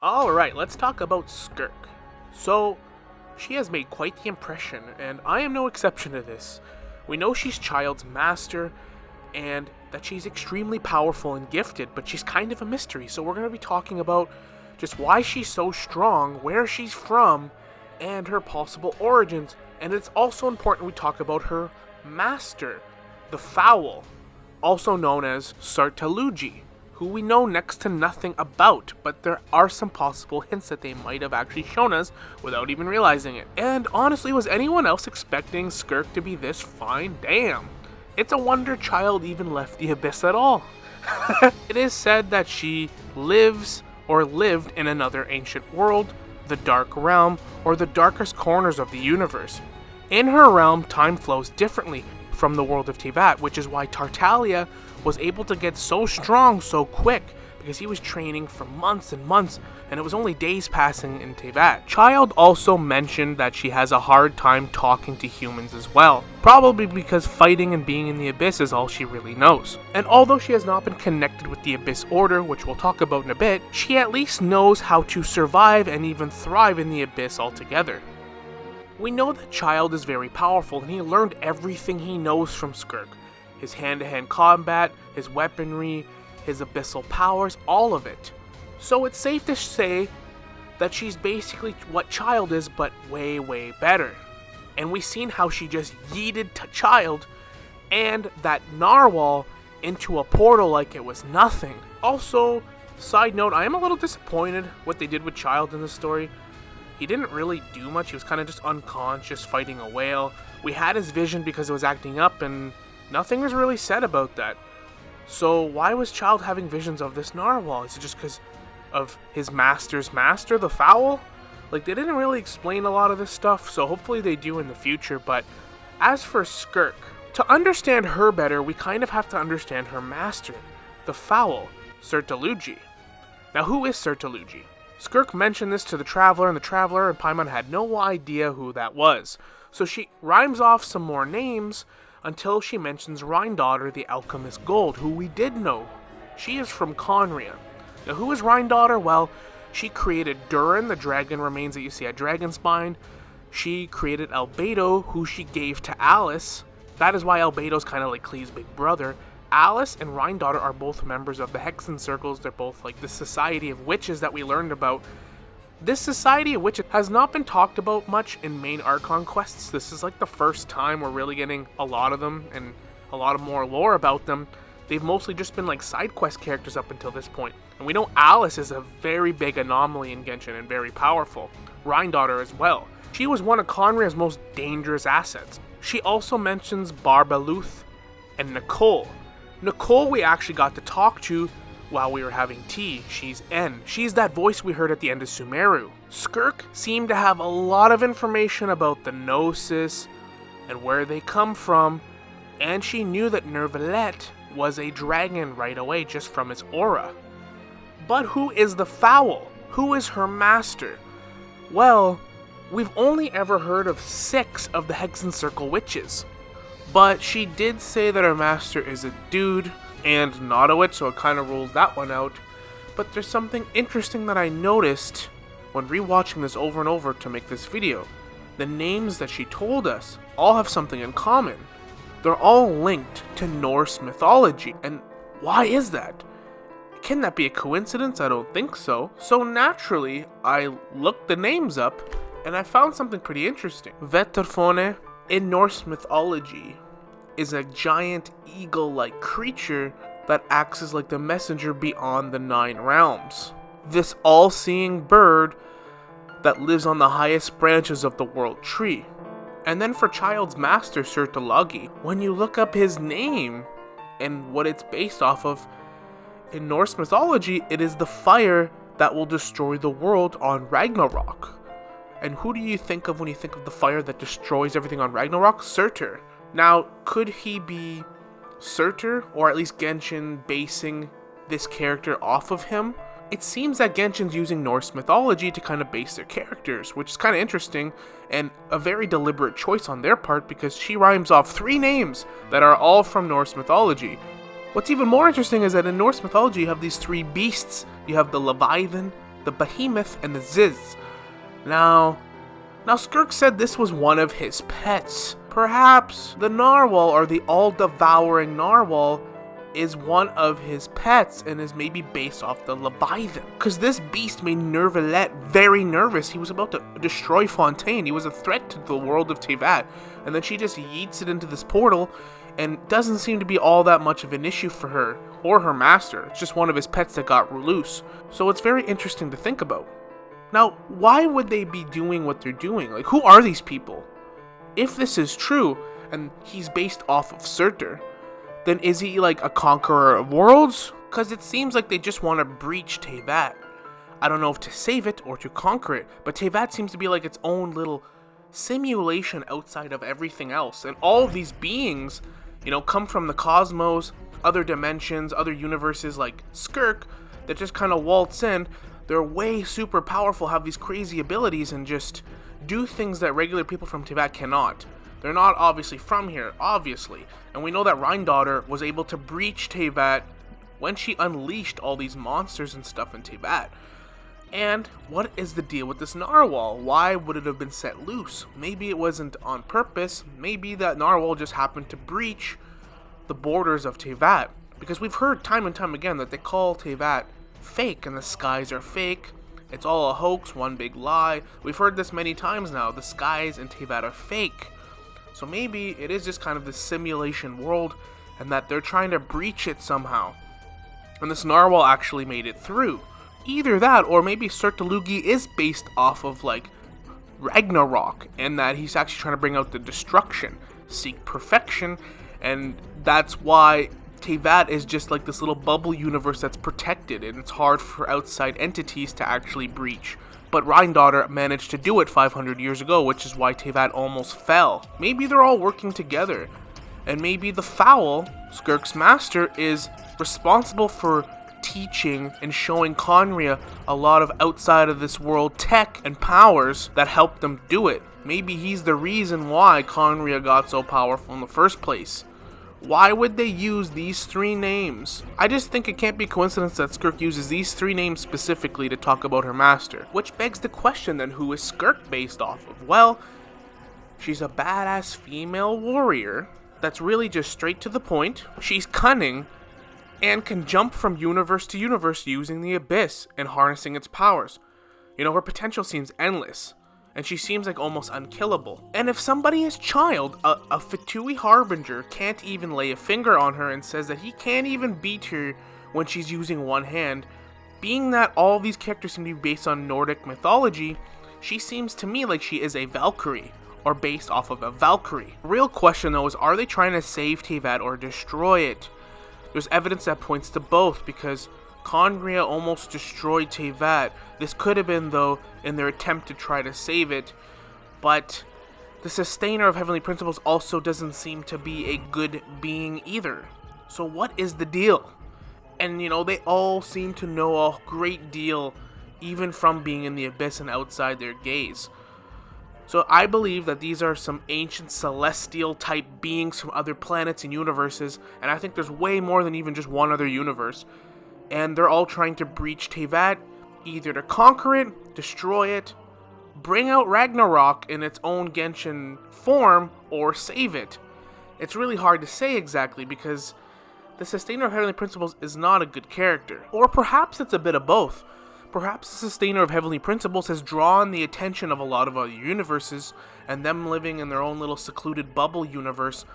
Alright, let's talk about Skirk. So, she has made quite the impression, and I am no exception to this. We know she's Child's master, and that she's extremely powerful and gifted, but she's kind of a mystery, so we're going to be talking about just why she's so strong, where she's from, and her possible origins. And it's also important we talk about her master, the Fowl, also known as Surtalogi, who we know next to nothing about, but there are some possible hints that they might have actually shown us without even realizing it. And honestly, was anyone else expecting Skirk to be this fine? Damn. It's a wonder Child even left the Abyss at all. It is said that she lives or lived in another ancient world, the Dark Realm, or the darkest corners of the universe. In her realm, time flows differently from the world of Teyvat, which is why Tartaglia was able to get so strong so quick, because he was training for months and months, and it was only days passing in Teyvat. Child also mentioned that she has a hard time talking to humans as well, probably because fighting and being in the Abyss is all she really knows. And although she has not been connected with the Abyss Order, which we'll talk about in a bit, she at least knows how to survive and even thrive in the Abyss altogether. We know that Child is very powerful, and he learned everything he knows from Skirk. His hand-to-hand combat, his weaponry, his abyssal powers, all of it. So it's safe to say that she's basically what Child is, but way, way better. And we've seen how she just yeeted to Child and that narwhal into a portal like it was nothing. Also, side note, I am a little disappointed what they did with Child in this story. He didn't really do much. He was kind of just unconscious fighting a whale. We had his vision because it was acting up, and nothing was really said about that. So why was Child having visions of this narwhal? Is it just because of his master's master, the Fowl? Like, they didn't really explain a lot of this stuff, so hopefully they do in the future. But as for Skirk, to understand her better, we kind of have to understand her master, the Fowl, Surtalogi. Now, who is Surtalogi? Skirk mentioned this to the Traveler, and the Traveler and Paimon had no idea who that was. So she rhymes off some more names until she mentions Rhine-Daughter, the Alchemist Gold, who we did know. She is from Conria. Now, who is Rhine-Daughter? Well, she created Durin, the dragon remains that you see at Dragonspine. She created Albedo, who she gave to Alice. That is why Albedo's kind of like Klee's big brother. Alice and Rhine-Daughter are both members of the hexenzirkels. They're both like the Society of Witches that we learned about. This Society of Witches has not been talked about much in main Archon quests. This is like the first time we're really getting a lot of them and a lot of more lore about them. They've mostly just been like side quest characters up until this point. And we know Alice is a very big anomaly in Genshin and very powerful. Rhine-Daughter as well. She was one of Conria's most dangerous assets. She also mentions Barbaluth and Nicole. Nicole we actually got to talk to while we were having tea. She's N. She's that voice we heard at the end of Sumeru. Skirk seemed to have a lot of information about the Gnosis and where they come from, and she knew that Nervalette was a dragon right away just from its aura. But who is the Fowl? Who is her master? Well, we've only ever heard of 6 of the Hexenzirkel witches. But she did say that her master is a dude and not a witch, so it kind of rules that one out. But there's something interesting that I noticed when rewatching this over and over to make this video. The names that she told us all have something in common. They're all linked to Norse mythology. And why is that? Can that be a coincidence? I don't think so. So naturally, I looked the names up and I found something pretty interesting. Veturfone in Norse mythology is a giant eagle-like creature that acts as like the messenger beyond the 9 realms. This all-seeing bird that lives on the highest branches of the world tree. And then for Child's master, Surtalogi, when you look up his name and what it's based off of, in Norse mythology, it is the fire that will destroy the world on Ragnarok. And who do you think of when you think of the fire that destroys everything on Ragnarok? Surtur. Now, could he be Surtur, or at least Genshin basing this character off of him? It seems that Genshin's using Norse mythology to kind of base their characters, which is kind of interesting, and a very deliberate choice on their part because she rhymes off 3 names that are all from Norse mythology. What's even more interesting is that in Norse mythology you have these 3 beasts. You have the Leviathan, the Behemoth, and the Ziz. Now Skirk said this was one of his pets. Perhaps the narwhal, or the all-devouring narwhal, is one of his pets and is maybe based off the Leviathan. Because this beast made Neuvillette very nervous. He was about to destroy Fontaine. He was a threat to the world of Teyvat. And then she just yeets it into this portal, and doesn't seem to be all that much of an issue for her or her master. It's just one of his pets that got loose. So it's very interesting to think about. Now, why would they be doing what they're doing? Like, who are these people? If this is true, and he's based off of Surtur, then is he like a conqueror of worlds? Because it seems like they just want to breach Teyvat. I don't know if to save it or to conquer it, but Teyvat seems to be like its own little simulation outside of everything else. And all of these beings, come from the cosmos, other dimensions, other universes like Skirk, that just kind of waltz in. They're way super powerful, have these crazy abilities, and just do things that regular people from Teyvat cannot. They're not obviously from here, obviously. And we know that Rhine was able to breach Teyvat when she unleashed all these monsters and stuff in Teyvat. And what is the deal with this narwhal? Why would it have been set loose? Maybe it wasn't on purpose. Maybe that narwhal just happened to breach the borders of Teyvat. Because we've heard time and time again that they call Teyvat fake, and the skies are fake. It's all a hoax, one big lie. We've heard this many times now. The skies in Teyvat are fake. So maybe it is just kind of this simulation world, and that they're trying to breach it somehow. And this narwhal actually made it through. Either that, or maybe Surtalogi is based off of like Ragnarok, and that he's actually trying to bring out the destruction, seek perfection, and that's why Teyvat is just like this little bubble universe that's protected, and it's hard for outside entities to actually breach. But Rhine managed to do it 500 years ago, which is why Teyvat almost fell. Maybe they're all working together, and maybe the Fowl, Skirk's master, is responsible for teaching and showing Khaenri'ah a lot of outside of this world tech and powers that helped them do it. Maybe he's the reason why Khaenri'ah got so powerful in the first place. Why would they use these three names? I just think it can't be coincidence that Skirk uses these three names specifically to talk about her master. Which begs the question then, who is Skirk based off of? Well, she's a badass female warrior that's really just straight to the point. She's cunning and can jump from universe to universe using the abyss and harnessing its powers. Her potential seems endless, and she seems like almost unkillable. And if somebody is child, a Fatui Harbinger can't even lay a finger on her and says that he can't even beat her when she's using one hand. Being that all these characters seem to be based on Nordic mythology, she seems to me like she is a Valkyrie, or based off of a Valkyrie. Real question though is, are they trying to save Teyvat or destroy it? There's evidence that points to both, because Khaenri'ah almost destroyed Teyvat. This could have been, though, in their attempt to try to save it, but the Sustainer of Heavenly Principles also doesn't seem to be a good being either. So what is the deal? And, they all seem to know a great deal, even from being in the abyss and outside their gaze. So I believe that these are some ancient celestial type beings from other planets and universes, and I think there's way more than even just one other universe. And they're all trying to breach Teyvat, either to conquer it, destroy it, bring out Ragnarok in its own Genshin form, or save it. It's really hard to say exactly, because the Sustainer of Heavenly Principles is not a good character. Or perhaps it's a bit of both. Perhaps the Sustainer of Heavenly Principles has drawn the attention of a lot of other universes, and them living in their own little secluded bubble universe,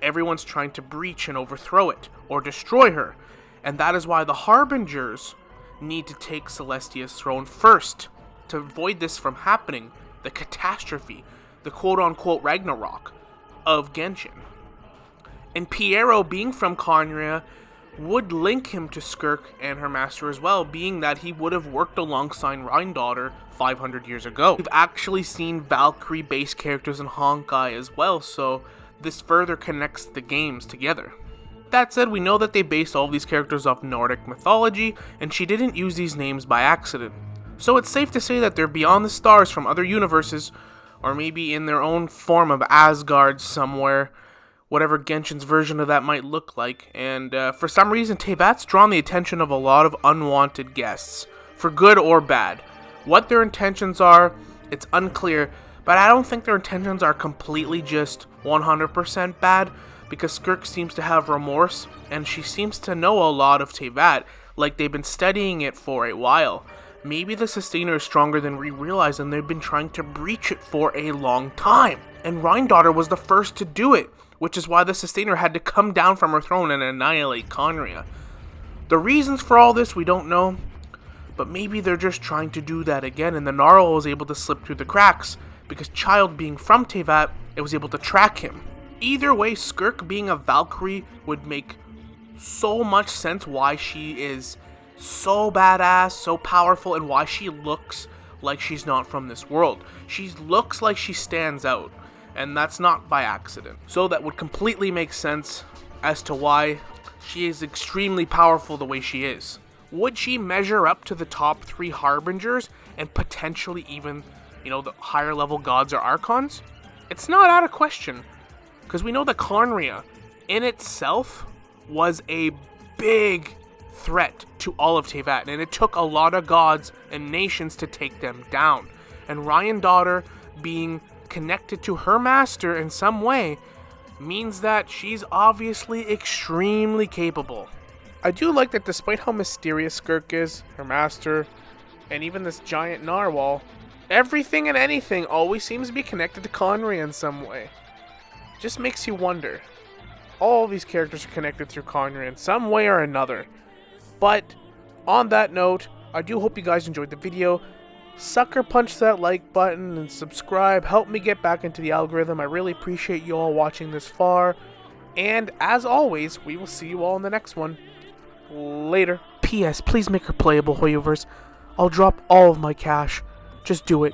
everyone's trying to breach and overthrow it, or destroy her. And that is why the Harbingers need to take Celestia's throne first, to avoid this from happening, the catastrophe, the quote-unquote Ragnarok of Genshin. And Piero, being from Khaenri'ah, would link him to Skirk and her master as well, being that he would have worked alongside Rhine 500 years ago. We've actually seen Valkyrie-based characters in Honkai as well, so this further connects the games together. That said, we know that they based all these characters off Nordic mythology, and she didn't use these names by accident. So it's safe to say that they're beyond the stars from other universes, or maybe in their own form of Asgard somewhere, whatever Genshin's version of that might look like. And for some reason, Teyvat's drawn the attention of a lot of unwanted guests for good or bad. What their intentions are, it's unclear, but I don't think their intentions are completely just 100% bad, because Skirk seems to have remorse, and she seems to know a lot of Teyvat, like they've been studying it for a while. Maybe the Sustainer is stronger than we realize, and they've been trying to breach it for a long time. And Rhyndaughtr was the first to do it, which is why the Sustainer had to come down from her throne and annihilate Khaenri'ah. The reasons for all this we don't know, but maybe they're just trying to do that again, and the Narwhal was able to slip through the cracks, because Child being from Teyvat, it was able to track him. Either way, Skirk being a Valkyrie would make so much sense why she is so badass, so powerful, and why she looks like she's not from this world. She looks like she stands out, and that's not by accident. So that would completely make sense as to why she is extremely powerful the way she is. Would she measure up to the top 3 Harbingers and potentially even, the higher level gods or archons? It's not out of question, because we know that Khaenri'ah in itself was a big threat to all of Teyvat, and it took a lot of gods and nations to take them down. And Rhyndaughtr being connected to her master in some way means that she's obviously extremely capable. I do like that despite how mysterious Skirk is, her master, and even this giant narwhal, everything and anything always seems to be connected to Khaenri'ah in some way. Just makes you wonder. All these characters are connected through Khaenri'ah in some way or another. But on that note, I do hope you guys enjoyed the video. Sucker punch that like button and subscribe. Help me get back into the algorithm. I really appreciate you all watching this far. And as always, we will see you all in the next one. Later. P.S. Please make her playable, Hoyoverse. I'll drop all of my cash. Just do it.